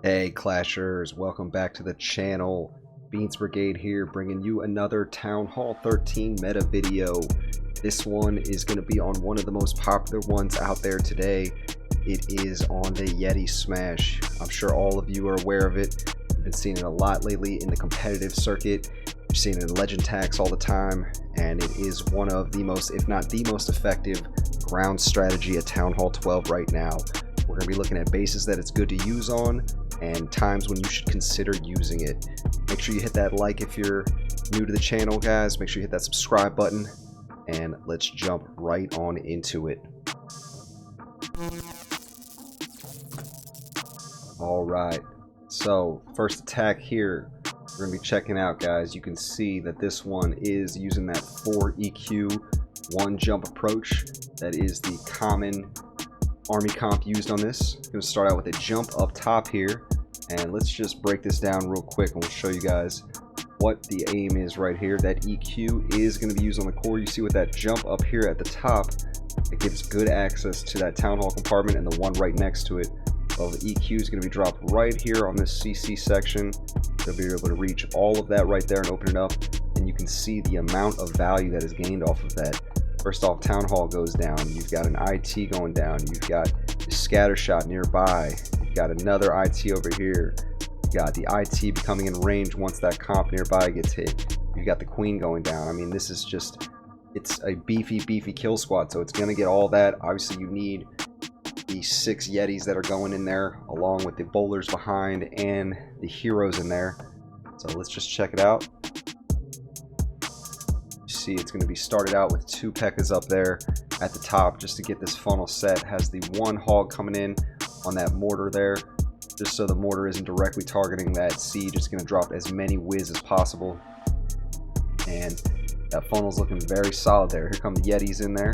Hey Clashers, welcome back to the channel. Beansbrigade here, bringing you another Town Hall 13 meta video. This one is going to be on one of the most popular ones out there today. It is on the Yeti Smash. I'm sure all of you are aware of it. You've been seeing it a lot lately in the competitive circuit. You're seeing it in legend tags all the time, and it is one of the most, if not the most effective ground strategy at Town Hall 12 right now. We're going to be looking at bases that it's good to use on and times when you should consider using it. Make sure you hit that like if you're new to the channel, guys. Make sure you hit that subscribe button, and let's jump right on into it. Alright, so first attack here we're going to be checking out, guys. You can see that this one is using that 4 EQ 1 jump approach. That is the common army comp used on this. I'm going to start out with a jump up top here, and let's just break this down real quick and we'll show you guys what the aim is right here. That EQ is going to be used on the core. You see with that jump up here at the top, it gives good access to that Town Hall compartment, and the one right next to it, well, the EQ is going to be dropped right here on this CC section. They'll be able to reach all of that right there and open it up, and you can see the amount of value that is gained off of that. First off, Town Hall goes down, you've got an IT going down, you've got the scatter shot nearby, you've got another IT over here, you've got the IT becoming in range once that comp nearby gets hit, you've got the queen going down. I mean, this is just, it's a beefy kill squad, so it's going to get all that. Obviously you need the 6 Yetis that are going in there, along with the bowlers behind and the heroes in there. So let's just check it out. See, it's going to be started out with 2 P.E.K.K.A.s up there at the top just to get this funnel set. Has the 1 hog coming in on that mortar there, just so the mortar isn't directly targeting that siege. It's going to drop as many whiz as possible, and that funnel's looking very solid there. Here come the Yetis in there,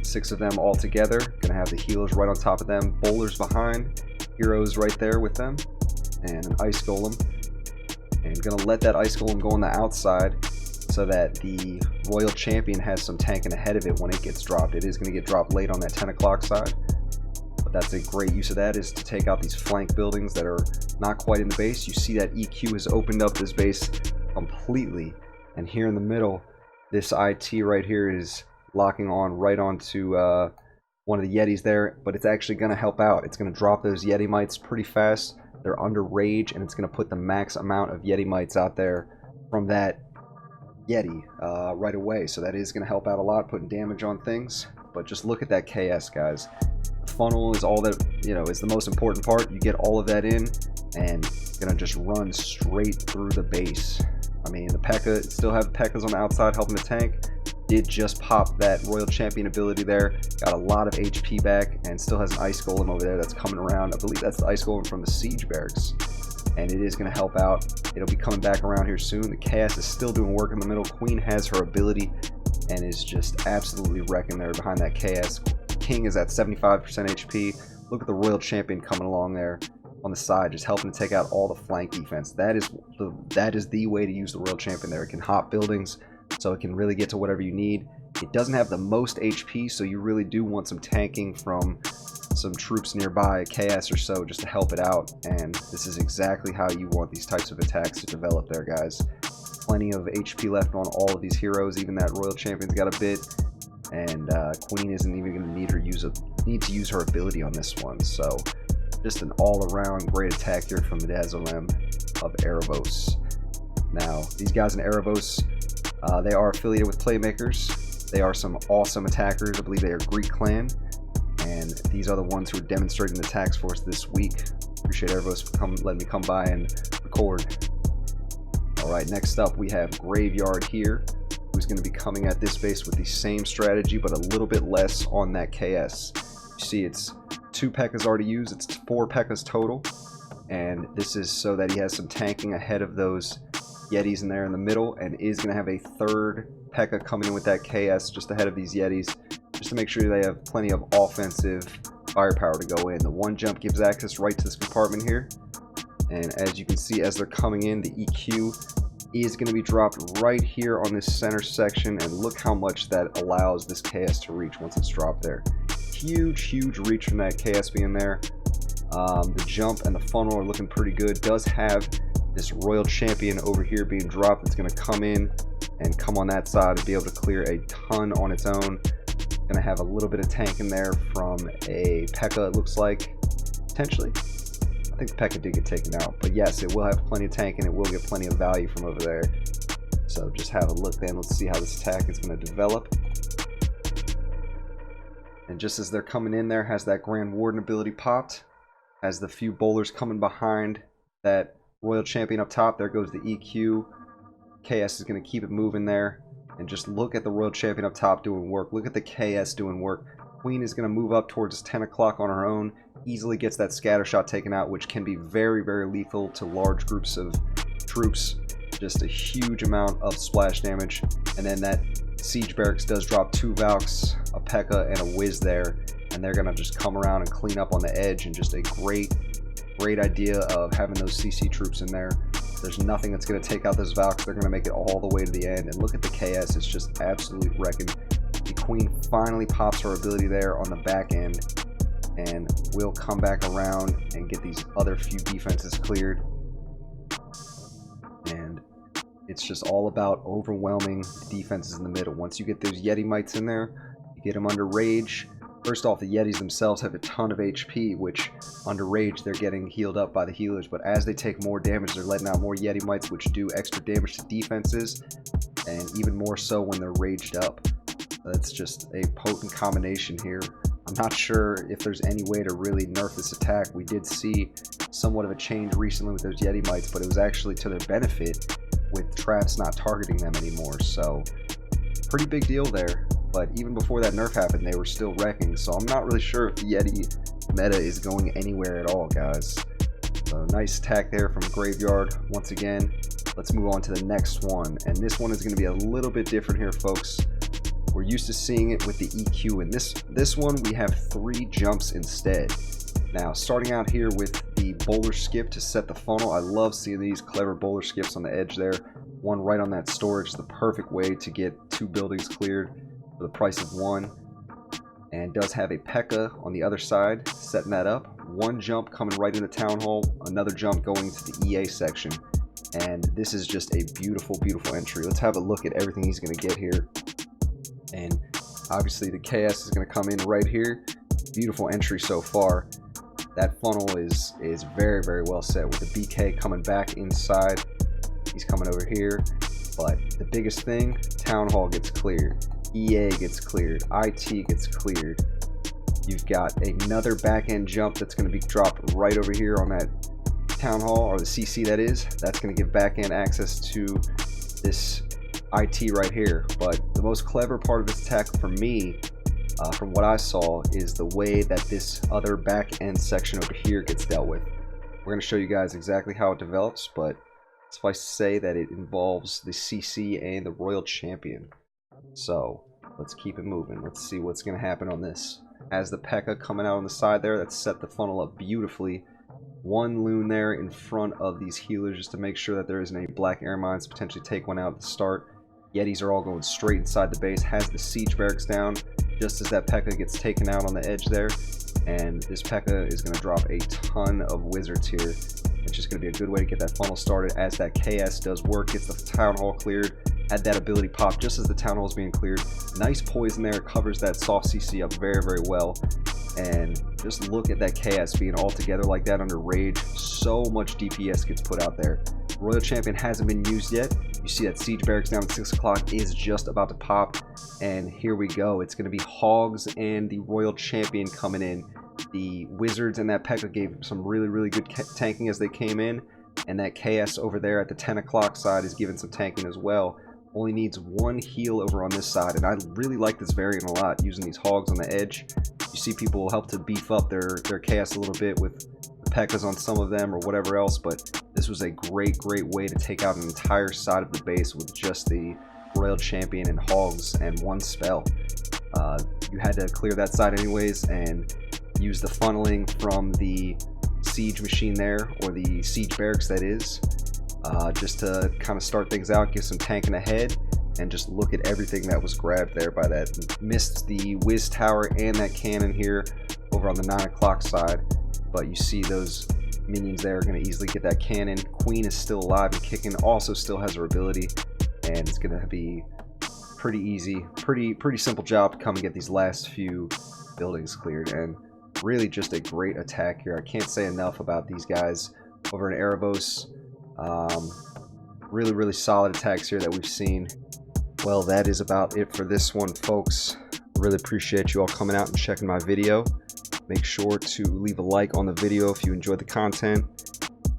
6 of them all together. Gonna have the healers right on top of them, bowlers behind, heroes right there with them, and an ice golem. And gonna let that ice golem go on the outside so that the royal champion has some tanking ahead of it when it gets dropped. It is going to get dropped late on that 10 o'clock side, but that's a great use of that, is to take out these flank buildings that are not quite in the base. You see that EQ has opened up this base completely, and here in the middle, this IT right here is locking on right onto one of the Yetis there, but it's actually going to help out. It's going to drop those Yeti mites pretty fast. They're under rage, and it's going to put the max amount of Yeti mites out there from that Yeti right away. So that is going to help out a lot, putting damage on things. But just look at that KS, guys. The funnel is all that, you know, is the most important part. You get all of that in, and gonna just run straight through the base. I mean, the P.E.K.K.A. still have P.E.K.K.A.s on the outside helping the tank. Did just pop that royal champion ability there, got a lot of HP back, and still has an ice golem over there that's coming around. I believe that's the ice golem from the siege barracks, and it is going to help out. It'll be coming back around here soon. The chaos is still doing work in the middle. Queen has her ability and is just absolutely wrecking there behind that chaos. King is at 75% HP. Look at the royal champion coming along there on the side, just helping to take out all the flank defense. That is the way to use the royal champion there. It can hop buildings, so it can really get to whatever you need. It doesn't have the most HP, so you really do want some tanking from some troops nearby, chaos or so, just to help it out. And this is exactly how you want these types of attacks to develop there, guys. Plenty of HP left on all of these heroes. Even that royal champion's got a bit, and queen isn't even going to need to use her ability on this one. So just an all-around great attack here from the Dazzlem of Erevos. Now these guys in Erevos, they are affiliated with Playmakers. They are some awesome attackers. I believe they are Greek clan, and these are the ones who are demonstrating attacks for us this week. Appreciate Erevos for letting me come by and record. Alright, next up we have Graveyard here, who's going to be coming at this base with the same strategy, but a little bit less on that KS. You see, it's 2 P.E.K.K.A.s already used. It's 4 P.E.K.K.A.s total, and this is so that he has some tanking ahead of those Yetis in there in the middle, and is going to have a 3rd P.E.K.K.A. coming in with that KS just ahead of these Yetis, just to make sure they have plenty of offensive firepower to go in. The 1 jump gives access right to this compartment here, and as you can see, as they're coming in, the EQ is going to be dropped right here on this center section, and look how much that allows this KS to reach once it's dropped there. Huge reach from that KS being there. The jump and the funnel are looking pretty good. Does have this Royal Champion over here being dropped. It's going to come in and come on that side and be able to clear a ton on its own. Going to have a little bit of tank in there from a P.E.K.K.A, it looks like, potentially. I think the P.E.K.K.A did get taken out, but yes, it will have plenty of tank and it will get plenty of value from over there. So just have a look then. Let's see how this attack is going to develop. And just as they're coming in there, has that Grand Warden ability popped. Has the few bowlers coming behind that Royal Champion up top. There goes the EQ. KS is going to keep it moving there. And just look at the Royal Champion up top doing work. Look at the KS doing work. Queen is going to move up towards 10 o'clock on her own. Easily gets that scatter shot taken out, which can be very, very lethal to large groups of troops. Just a huge amount of splash damage. And then that Siege Barracks does drop 2 Valks, a P.E.K.K.A, and a Wiz there. And they're going to just come around and clean up on the edge. And just a great idea of having those CC troops in there. There's nothing that's going to take out those Valks. They're going to make it all the way to the end. And look at the KS. It's just absolutely wrecking. The Queen finally pops her ability there on the back end. And we'll come back around and get these other few defenses cleared. And it's just all about overwhelming the defenses in the middle. Once you get those Yeti mites in there, you get them under rage. First off, the Yetis themselves have a ton of HP, which under rage they're getting healed up by the healers. But as they take more damage, they're letting out more Yeti mites, which do extra damage to defenses, and even more so when they're raged up. That's just a potent combination here. I'm not sure if there's any way to really nerf this attack. We did see somewhat of a change recently with those Yeti mites, but it was actually to their benefit with traps not targeting them anymore. So pretty big deal there. But even before that nerf happened, they were still wrecking. So I'm not really sure if the Yeti meta is going anywhere at all, guys. So nice attack there from Graveyard. Once again, let's move on to the next one. And this one is going to be a little bit different here, folks. We're used to seeing it with the EQ. In this one, we have 3 jumps instead. Now, starting out here with the bowler skip to set the funnel. I love seeing these clever bowler skips on the edge there. One right on that storage, the perfect way to get 2 buildings cleared for the price of 1. And does have a P.E.K.K.A on the other side, setting that up. 1 jump coming right into Town Hall, another jump going to the EA section. And this is just a beautiful, beautiful entry. Let's have a look at everything he's going to get here. And obviously the KS is going to come in right here. Beautiful entry so far. That funnel is very, very well set with the BK coming back inside. He's coming over here. But the biggest thing, Town Hall gets cleared. EA gets cleared. IT gets cleared. You've got another back end jump that's going to be dropped right over here on that Town Hall, or the CC that is. That's going to give back end access to this IT right here. But the most clever part of this attack for me, from what I saw, is the way that this other back end section over here gets dealt with. We're going to show you guys exactly how it develops, but suffice to say that it involves the CC and the Royal Champion. So let's keep it moving. Let's see what's going to happen on this. As the P.E.K.K.A coming out on the side there, that's set the funnel up beautifully. 1 loon there in front of these healers just to make sure that there isn't any black air mines, potentially take one out at the start. Yetis are all going straight inside the base. Has the siege barracks down just as that P.E.K.K.A gets taken out on the edge there. And this P.E.K.K.A is going to drop a ton of wizards here. It's just going to be a good way to get that funnel started as that KS does work, gets the Town Hall cleared. Had that ability pop just as the Town Hall is being cleared. Nice poison there, covers that soft CC up very, very well. And just look at that KS being all together like that under rage. So much DPS gets put out there. Royal Champion hasn't been used yet. You see that siege barracks down at 6 o'clock is just about to pop. And here we go. It's going to be Hogs and the Royal Champion coming in. The Wizards and that P.E.K.K.A gave some really, really good tanking as they came in. And that KS over there at the 10 o'clock side is giving some tanking as well. Only needs 1 heal over on this side, and I really like this variant a lot, using these Hogs on the edge. You see people help to beef up their KS a little bit with the P.E.K.K.As on some of them or whatever else, but this was a great, great way to take out an entire side of the base with just the Royal Champion and Hogs and 1 spell. You had to clear that side anyways and use the funneling from the siege machine there, or the siege barracks that is. Just to kind of start things out, get some tanking ahead, and just look at everything that was grabbed there by that. Missed the Wiz Tower and that cannon here over on the 9 o'clock side. but you see those minions there are going to easily get that cannon. Queen is still alive and kicking, also still has her ability, and it's going to be pretty easy, pretty simple job to come and get these last few buildings cleared. And really just a great attack here. I can't say enough about these guys over in Erevos. Really solid attacks here that we've seen. Well, that is about it for this one, folks. Really appreciate you all coming out and checking my video. Make sure to leave a like on the video if you enjoyed the content.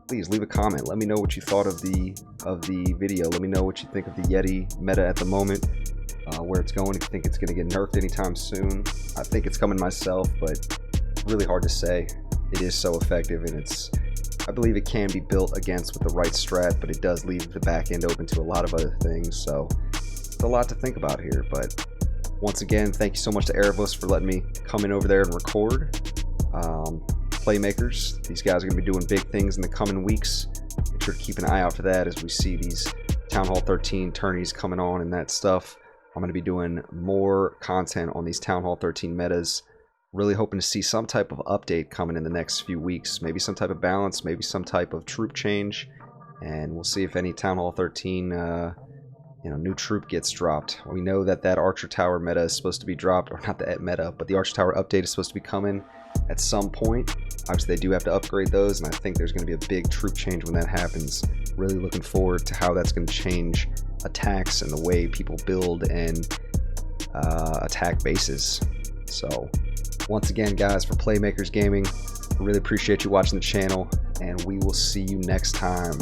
Please leave a comment. Let me know what you thought of the video. Let me know what you think of the Yeti meta at the moment, where it's going. If you think it's going to get nerfed anytime soon. I think it's coming myself, but really hard to say. It is so effective, and I believe it can be built against with the right strat, but it does leave the back end open to a lot of other things. So it's a lot to think about here, but once again, thank you so much to Erevos for letting me come in over there and record. Playmakers, these guys are going to be doing big things in the coming weeks. Make sure to keep an eye out for that as we see these Town Hall 13 tourneys coming on and that stuff. I'm going to be doing more content on these Town Hall 13 metas. Really hoping to see some type of update coming in the next few weeks. Maybe some type of balance, maybe some type of troop change. And we'll see if any Town Hall 13 new troop gets dropped. We know that Archer Tower meta is supposed to be dropped, or not the meta, but the Archer Tower update is supposed to be coming at some point. Obviously, they do have to upgrade those, and I think there's going to be a big troop change when that happens. Really looking forward to how that's going to change attacks and the way people build and attack bases. So, once again, guys, for Playmakers Gaming, I really appreciate you watching the channel, and we will see you next time.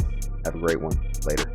Have a great one. Later.